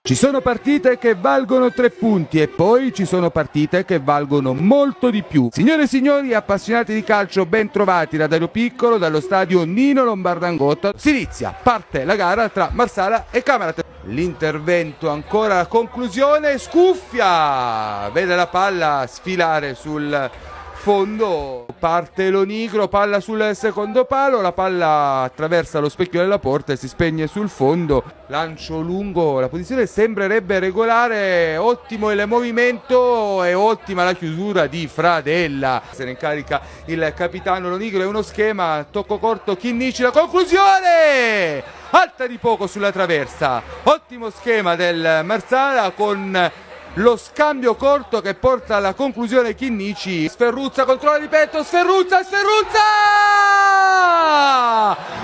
Ci sono partite che valgono 3 punti e poi ci sono partite che valgono molto di più. Signore e signori appassionati di calcio, ben trovati da Dario Piccolo dallo stadio Nino Lombardangotta. Si inizia, parte la gara tra Marsala e Camarat. L'intervento ancora a conclusione, Scuffia vede la palla sfilare sul fondo, parte Lonigro, palla sul secondo palo, la palla attraversa lo specchio della porta e si spegne sul fondo, lancio lungo, la posizione sembrerebbe regolare, ottimo il movimento e ottima la chiusura di Fradella, se ne incarica il capitano Lonigro, è uno schema, tocco corto Chinnici, la conclusione alta di poco sulla traversa, ottimo schema del Marsala con lo scambio corto che porta alla conclusione Chinnici. Sferruzza controlla di petto, Sferruzza!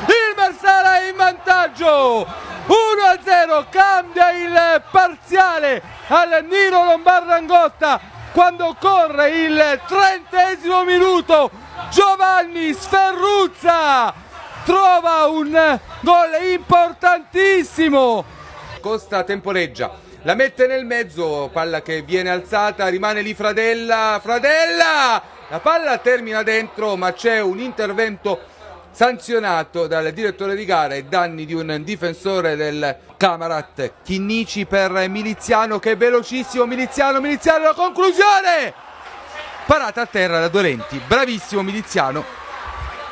Il Marsala è in vantaggio! 1-0, cambia il parziale al Nino Lombardangotta quando corre il 30° minuto. Giovanni Sferruzza trova un gol importantissimo. Costa temporeggia. La mette nel mezzo, palla che viene alzata, rimane lì Fradella, la palla termina dentro ma c'è un intervento sanzionato dal direttore di gara ai danni di un difensore del Camarat, Chinnici per Miliziano che è velocissimo, Miliziano, la conclusione! Parata a terra da Dolenti, bravissimo Miliziano.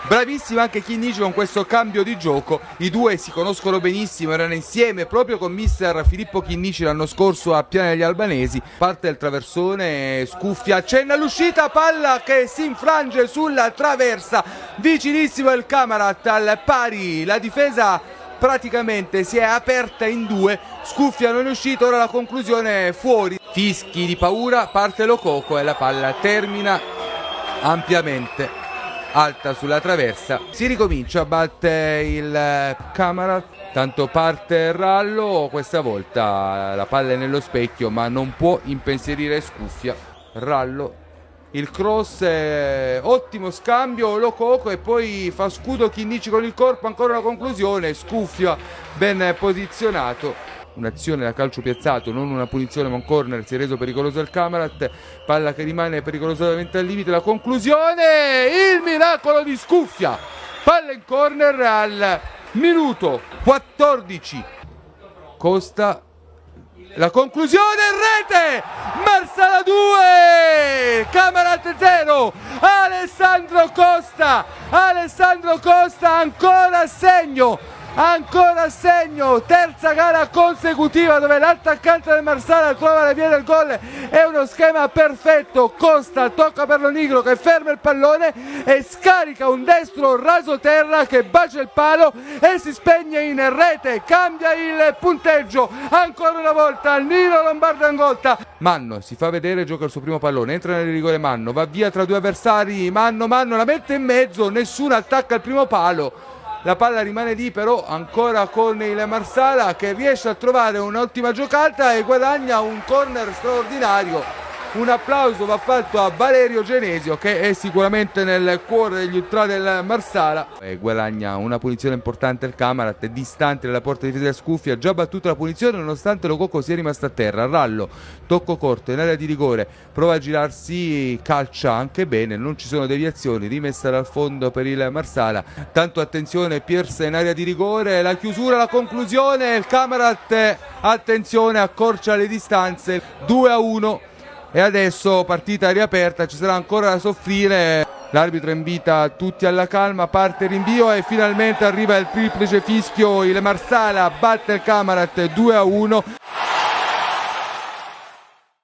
Bravissimo anche Chinnici con questo cambio di gioco, i due si conoscono benissimo, erano insieme proprio con mister Filippo Chinnici l'anno scorso a Piana degli Albanesi. Parte il traversone, Scuffia, accenna all'uscita, palla che si infrange sulla traversa, vicinissimo il Camarat al pari, la difesa praticamente si è aperta in due, Scuffia non è uscito, ora la conclusione è fuori. Fischi di paura, parte Lococo e la palla termina ampiamente alta sulla traversa, si ricomincia, batte il Camarat, tanto parte Rallo, questa volta la palla è nello specchio ma non può impensierire Scuffia. Rallo, il cross, ottimo scambio, Lococo e poi fa scudo Chinnici con il corpo, ancora una conclusione, Scuffia ben posizionato. Un'azione da calcio piazzato, non una punizione ma un corner, si è reso pericoloso il Camarat, palla che rimane pericolosamente al limite, la conclusione, il miracolo di Scuffia, palla in corner al minuto 14, Costa, la conclusione in rete, Marsala 2, Camarat 0, Alessandro Costa ancora a segno, terza gara consecutiva dove l'attaccante del Marsala trova la via del gol, è uno schema perfetto, Costa tocca per Lonigro che ferma il pallone e scarica un destro rasoterra che bacia il palo e si spegne in rete, cambia il punteggio ancora una volta al Nino Lombardangotta. Manno si fa vedere, gioca il suo primo pallone, entra nel rigore Manno, va via tra due avversari, Manno la mette in mezzo, nessuno attacca il primo palo. La palla rimane lì però ancora con il Marsala che riesce a trovare un'ottima giocata e guadagna un corner straordinario. Un applauso va fatto a Valerio Genesio che è sicuramente nel cuore degli ultra del Marsala. E guadagna una punizione importante il Camarat, distante dalla porta difesa della Scuffia, già battuta la punizione nonostante Lococo sia rimasto a terra. Rallo, tocco corto in area di rigore, prova a girarsi, calcia anche bene, non ci sono deviazioni, rimessa dal fondo per il Marsala. Tanto attenzione, Pierce in area di rigore, la chiusura, la conclusione, il Camarat, attenzione, accorcia le distanze, 2-1. E adesso partita riaperta, ci sarà ancora da soffrire, l'arbitro invita tutti alla calma, parte il rinvio e finalmente arriva il triplice fischio, il Marsala batte il Camarat 2-1.